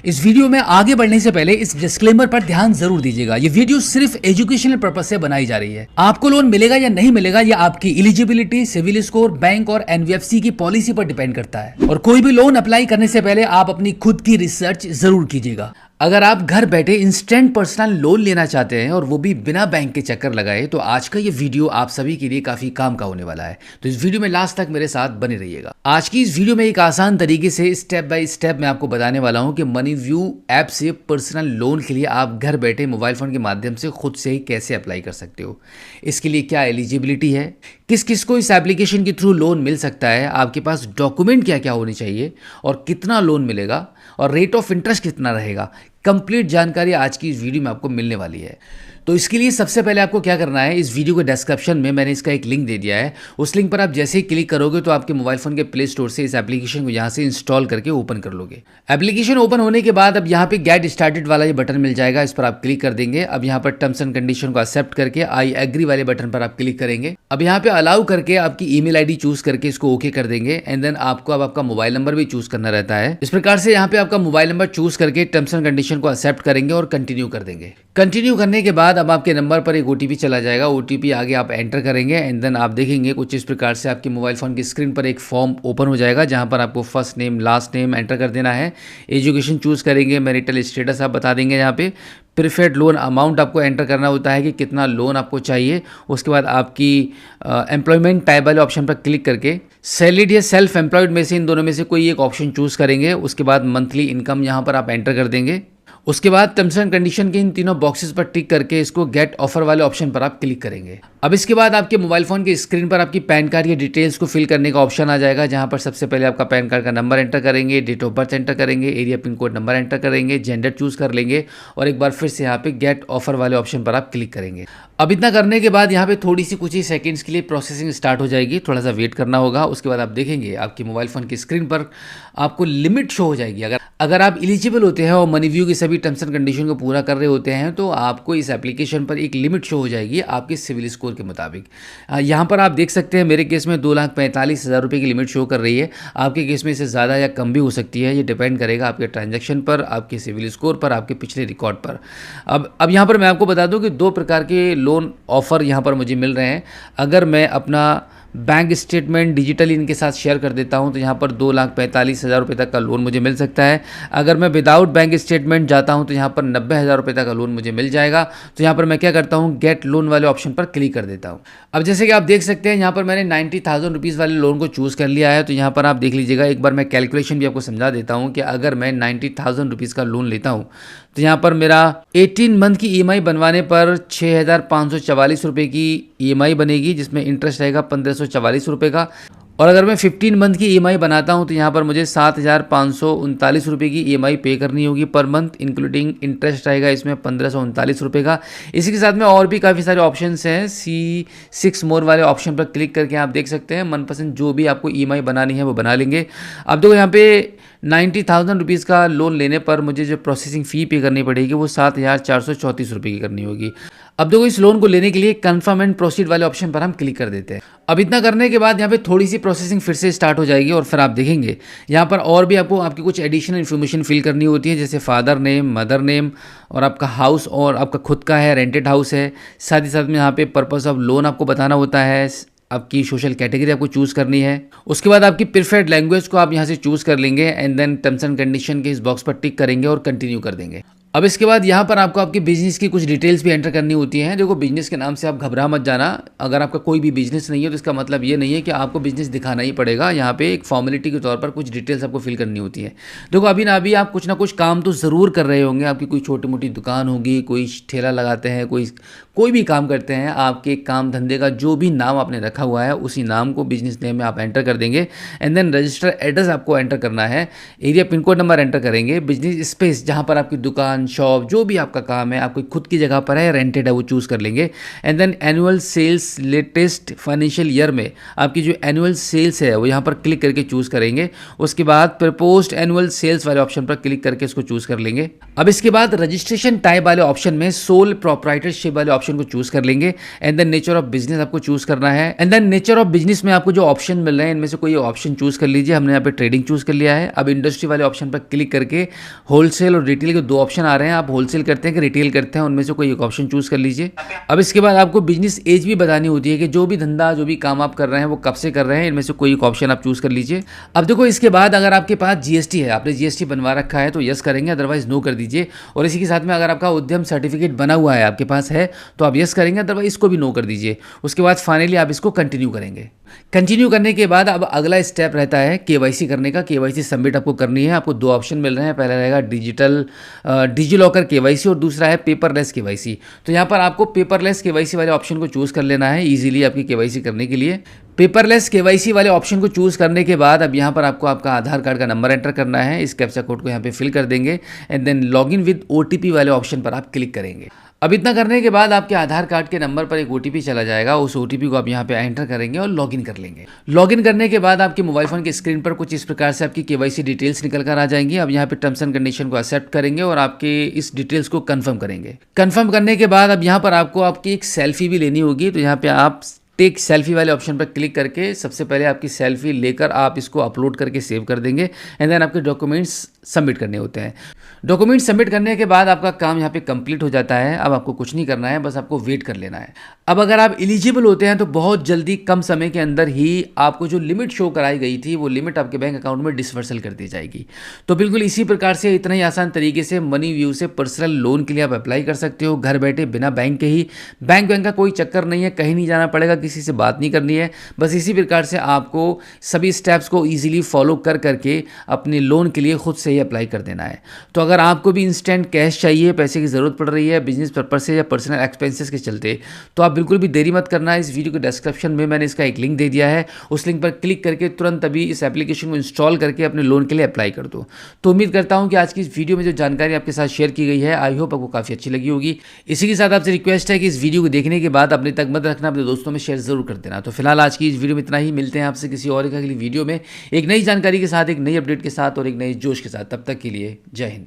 इस वीडियो में आगे बढ़ने से पहले इस डिस्क्लेमर पर ध्यान जरूर दीजिएगा। ये वीडियो सिर्फ एजुकेशनल पर्पस से बनाई जा रही है। आपको लोन मिलेगा या नहीं मिलेगा यह आपकी एलिजिबिलिटी, सिविल स्कोर, बैंक और एनबीएफसी की पॉलिसी पर डिपेंड करता है। और कोई भी लोन अप्लाई करने से पहले आप अपनी खुद की रिसर्च जरूर कीजिएगा। अगर आप घर बैठे इंस्टेंट पर्सनल लोन लेना चाहते हैं और वो भी बिना बैंक के चक्कर लगाए, तो आज का ये वीडियो आप सभी के लिए काफी काम का होने वाला है। तो इस वीडियो में लास्ट तक मेरे साथ बने रहिएगा। आज की इस वीडियो में एक आसान तरीके से स्टेप बाय स्टेप मैं आपको बताने वाला हूं कि मनी व्यू ऐप से पर्सनल लोन के लिए आप घर बैठे मोबाइल फोन के माध्यम से खुद से ही कैसे अप्लाई कर सकते हो। इसके लिए क्या एलिजिबिलिटी है, किस किस को इस एप्लीकेशन के थ्रू लोन मिल सकता है, आपके पास डॉक्यूमेंट क्या क्या होने चाहिए और कितना लोन मिलेगा और रेट ऑफ इंटरेस्ट कितना रहेगा। कंप्लीट जानकारी आज की इस वीडियो में आपको मिलने वाली है। तो इसके लिए सबसे पहले आपको क्या करना है, इस वीडियो के डिस्क्रिप्शन में मैंने इसका एक लिंक दे दिया है। उस लिंक पर आप जैसे ही क्लिक करोगे तो आपके मोबाइल फोन के प्ले स्टोर से इस एप्लीकेशन को यहाँ से इंस्टॉल करके ओपन कर लोगे। एप्लीकेशन ओपन होने के बाद अब यहाँ पे गेट स्टार्टेड वाला ये बटन मिल जाएगा, इस पर आप क्लिक कर देंगे। अब यहाँ पर टर्म्स एंड कंडीशन को एक्सेप्ट करके आई एग्री वाले बटन पर आप क्लिक करेंगे। अब यहाँ पे अलाउ करके आपकी ईमेल आईडी चूज करके इसको ओके कर देंगे। एंड देन आपको अब आपका मोबाइल नंबर भी चूज करना रहता है। इस प्रकार से यहाँ पे आपका मोबाइल नंबर चूज करके टर्म्स एंड कंडीशन को एक्सेप्ट करेंगे और कंटिन्यू कर देंगे। कंटिन्यू करने के बाद अब आपके नंबर पर एक ओटीपी चला जाएगा। ओटीपी आगे आप एंटर करेंगे एंड देन आप देखेंगे कुछ इस प्रकार से आपके मोबाइल फोन की स्क्रीन पर एक फॉर्म ओपन हो जाएगा, जहां पर आपको first name last name enter कर देना है। एजुकेशन चूज करेंगे, मैरिटल स्टेटस आप बता देंगे। यहाँ पे प्रीफर्ड लोन अमाउंट आपको एंटर करना होता है कि कितना लोन आपको चाहिए। उसके बाद आपकी एम्प्लॉयमेंट टाइप वाले ऑप्शन पर क्लिक करके सैलरीड या सेल्फ एम्प्लॉयड में से इन दोनों में से कोई एक ऑप्शन चूज करेंगे। उसके बाद मंथली इनकम यहाँ पर आप एंटर कर देंगे। उसके बाद टर्म्स एंड कंडीशन के इन तीनों बॉक्सेस पर टिक करके इसको गेट ऑफर वाले ऑप्शन पर आप क्लिक करेंगे। अब इसके बाद आपके मोबाइल फोन की स्क्रीन पर आपकी पैन कार्ड या डिटेल्स को फिल करने का ऑप्शन आ जाएगा, जहां पर सबसे पहले आपका पैन कार्ड का नंबर एंटर करेंगे, डेट ऑफ बर्थ एंटर करेंगे, area pin code number enter करेंगे, जेंडर चूज कर लेंगे और एक बार फिर से यहाँ पे गेट ऑफर वाले ऑप्शन पर आप क्लिक करेंगे। अब इतना करने के बाद यहाँ पे थोड़ी सी कुछ ही सेकंड्स के लिए प्रोसेसिंग स्टार्ट हो जाएगी, थोड़ा सा वेट करना होगा। उसके बाद आप देखेंगे आपकी मोबाइल फोन की स्क्रीन पर आपको लिमिट शो हो जाएगी। अगर आप एलिजिबल होते हैं और मनी व्यू की सभी टर्म्स एंड कंडीशन को पूरा कर रहे होते हैं तो आपको इस एप्लीकेशन पर एक लिमिट शो हो जाएगी आपके सिविल स्कोर के मुताबिक। यहाँ पर आप देख सकते हैं मेरे केस में 2,45,000 रुपये की लिमिट शो कर रही है। आपके केस में इससे ज़्यादा या कम भी हो सकती है, ये डिपेंड करेगा आपके ट्रांजैक्शन पर, आपके सिविल स्कोर पर, आपके पिछले रिकॉर्ड पर। अब यहाँ पर मैं आपको बता दूँ कि दो प्रकार के लोन ऑफर यहाँ पर मुझे मिल रहे हैं। अगर मैं अपना बैंक स्टेटमेंट डिजिटली इनके साथ शेयर कर देता हूं तो यहाँ पर 2,45,000 रुपये तक का लोन मुझे मिल सकता है। अगर मैं विदाउट बैंक स्टेटमेंट जाता हूं तो यहाँ पर 90,000 रुपये तक का लोन मुझे मिल जाएगा। तो यहाँ पर मैं क्या करता हूँ, गेट लोन वाले ऑप्शन पर क्लिक कर देता हूँ। अब जैसे कि आप देख सकते हैं यहाँ पर मैंने 90,000 रुपीज़ वाले लोन को चूज़ कर लिया है। तो यहाँ पर आप देख लीजिएगा, एक बार मैं कैलकुलेशन भी आपको समझा देता हूँ कि अगर मैं 90,000 रुपीज़ का लोन लेता हूँ तो यहाँ पर मेरा 18 मंथ की ईएमआई बनवाने पर 6,544 रुपये की ईएमआई बनेगी, जिसमें इंटरेस्ट रहेगा 1,544 रुपये का। और अगर मैं 15 मंथ की ईएमआई बनाता हूं तो यहाँ पर मुझे 7,539 रुपये की ईएमआई पे करनी होगी पर मंथ, इंक्लूडिंग इंटरेस्ट रहेगा इसमें 1,539 रुपये का। इसी के साथ में और भी काफ़ी सारे ऑप्शंस हैं। C6 मोर वाले ऑप्शन पर क्लिक करके आप देख सकते हैं मनपसंद जो भी आपको ईएमआई बनानी है वो बना लेंगे। अब देखो यहाँ पे 90,000 रुपीज़ का लोन लेने पर मुझे जो प्रोसेसिंग फ़ी पे करनी पड़ेगी वो 7,434 रुपये की करनी होगी। अब देखो इस लोन को लेने के लिए कन्फर्म एंड प्रोसीड वाले ऑप्शन पर हम क्लिक कर देते हैं। अब इतना करने के बाद यहाँ पे थोड़ी सी प्रोसेसिंग फिर से स्टार्ट हो जाएगी और फिर आप देखेंगे यहाँ पर और भी आपकी कुछ एडिशनल इन्फॉर्मेशन फिल करनी होती है, जैसे फादर नेम, मदर नेम और आपका हाउस और आपका खुद का है, रेंटेड हाउस है। साथ ही साथ में यहाँ पे पर्पस ऑफ लोन आपको बताना होता है, आपकी सोशल कैटेगरी आपको चूज़ करनी है। उसके बाद आपकी प्रिफर्ड लैंग्वेज को आप यहाँ से चूज़ कर लेंगे and then terms and condition के इस बॉक्स पर टिक करेंगे और कंटिन्यू कर देंगे। अब इसके बाद यहाँ पर आपको आपके बिजनेस की कुछ डिटेल्स भी एंटर करनी होती हैं। देखो बिजनेस के नाम से आप घबरा मत जाना। अगर आपका कोई भी बिजनेस नहीं है तो इसका मतलब ये नहीं है कि आपको बिजनेस दिखाना ही पड़ेगा। यहाँ पे एक फॉर्मेलिटी के तौर पर कुछ डिटेल्स आपको फिल करनी होती है। देखो अभी ना अभी आप कुछ ना कुछ काम तो ज़रूर कर रहे होंगे। आपकी कोई छोटी मोटी दुकान होगी, कोई ठेला लगाते हैं, कोई भी काम करते हैं। आपके काम धंधे का जो भी नाम आपने रखा हुआ है उसी नाम को बिजनेस नेम में आप एंटर कर देंगे एंड देन रजिस्टर एड्रेस आपको एंटर करना है, area pin code number enter करेंगे, बिजनेस स्पेस जहाँ पर आपकी दुकान, शॉप, जो भी आपका काम है, आपकी खुद की जगह पर है, रेंटेड है, वो चूज़ कर लेंगे and then annual sales latest financial year में आपकी जो एनुअल सेल्स है वो यहाँ पर क्लिक करके चूज़ करेंगे। उसके बाद प्रपोज्ड एनुअल सेल्स वाले ऑप्शन पर क्लिक करके इसको चूज़ कर लेंगे। अब इसके बाद रजिस्ट्रेशन टाइप वाले ऑप्शन में सोल प्रोप्राइटरशिप वाले ऑप्शन ऑप्शन को चूज कर लेंगे and then nature of business आपको चूज करना है। And then nature of business में आपको जो ऑप्शन मिल रहे हैं इनमें से कोई ऑप्शन चूज कर लीजिए। हमने यहाँ पे ट्रेडिंग चूज कर लिया है। अब इंडस्ट्री वाले ऑप्शन पर क्लिक करके होलसेल और रिटेल के 2 ऑप्शन आ रहे हैं। आप होलसेल करते हैं कि रिटेल करते हैं, उनमें से कोई एक ऑप्शन चूज कर लीजिए। अब इसके बाद आपको बिजनेस एज भी बतानी होती है कि जो भी धंधा जो भी काम आप कर रहे हैं वो कब से कर रहे हैं, इनमें से कोई एक ऑप्शन आप चूज कर लीजिए। अब देखो इसके बाद अगर आपके पास जीएसटी है, आपने जीएसटी बनवा रखा है तो यस करेंगे, अदरवाइज नो कर दीजिए। और इसी के साथ में अगर आपका उद्यम सर्टिफिकेट बना हुआ है आपके पास है तो आप यस करेंगे, अदरवाइज इसको भी नो कर दीजिए। उसके बाद फाइनली आप इसको कंटिन्यू करेंगे। कंटिन्यू करने के बाद अब अगला स्टेप रहता है केवाईसी करने का। केवाईसी सबमिट आपको करनी है। आपको 2 ऑप्शन मिल रहे हैं, पहला रहेगा डिजिलॉकर केवाईसी और दूसरा है पेपरलेस केवाईसी। तो यहाँ पर आपको पेपरलेस केवाईसी वाले ऑप्शन को चूज कर लेना है इजीली आपकी केवाईसी करने के लिए। पेपरलेस केवाईसी वाले ऑप्शन को चूज करने के बाद अब यहाँ पर आपको आपका आधार कार्ड का नंबर एंटर करना है। इस कैप्चा कोड को यहाँ पे फिल कर देंगे and then login with OTP वाले ऑप्शन पर आप क्लिक करेंगे। अब इतना करने के बाद आपके आधार कार्ड के नंबर पर एक ओटीपी चला जाएगा। उस ओटीपी को आप यहाँ पे एंटर करेंगे और लॉगिन कर लेंगे। लॉगिन करने के बाद आपके मोबाइल फोन की स्क्रीन पर कुछ इस प्रकार से आपकी केवाईसी डिटेल्स निकल कर आ जाएंगी। अब यहाँ पे टर्म्स एंड कंडीशन को एक्सेप्ट करेंगे और आपके इस डिटेल्स को कंफर्म करेंगे। कंफर्म करने के बाद अब यहाँ पर आपको आपकी एक सेल्फी भी लेनी होगी। तो यहाँ पे आप टेक सेल्फी वाले ऑप्शन पर क्लिक करके सबसे पहले आपकी सेल्फी लेकर आप इसको अपलोड करके सेव कर देंगे एंड देन आपके डॉक्यूमेंट्स सबमिट करने होते हैं। डॉक्यूमेंट सबमिट करने के बाद आपका काम यहाँ पे कंप्लीट हो जाता है। अब आपको कुछ नहीं करना है, बस आपको वेट कर लेना है। अब अगर आप एलिजिबल होते हैं तो बहुत जल्दी कम समय के अंदर ही आपको जो लिमिट शो कराई गई थी वो लिमिट आपके बैंक अकाउंट में डिसवर्सल कर दी जाएगी। तो बिल्कुल इसी प्रकार से इतना ही आसान तरीके से मनी व्यू से पर्सनल लोन के लिए आप अप्लाई कर सकते हो घर बैठे, बिना बैंक के ही। बैंक का कोई चक्कर नहीं है, कहीं नहीं जाना पड़ेगा, किसी से बात नहीं करनी है। बस इसी प्रकार से आपको सभी स्टेप्स को ईजिली फॉलो कर करके अपने लोन के लिए खुद से ही अप्लाई कर देना है। तो अगर आपको भी इंस्टेंट कैश चाहिए, पैसे की ज़रूरत पड़ रही है बिजनेस पर्पज से या पर्सनल एक्सपेंसेस के चलते, तो आप बिल्कुल भी देरी मत करना है। इस वीडियो के डिस्क्रिप्शन में मैंने इसका एक लिंक दे दिया है, उस लिंक पर क्लिक करके तुरंत अभी इस एप्लीकेशन को इंस्टॉल करके अपने लोन के लिए अप्लाई कर दो। तो उम्मीद करता हूं कि आज की इस वीडियो में जो जानकारी आपके साथ शेयर की गई है आई होप आपको काफ़ी अच्छी लगी होगी। इसी के साथ आपसे रिक्वेस्ट है कि इस वीडियो को देखने के बाद अपने तक मत रखना, अपने दोस्तों में शेयर जरूर कर देना। तो फिलहाल आज की इस वीडियो में इतना ही। मिलते हैं आपसे किसी और एक अगली वीडियो में एक नई जानकारी के साथ, एक नई अपडेट के साथ और एक नए जोश के साथ। तब तक के लिए जय हिंद।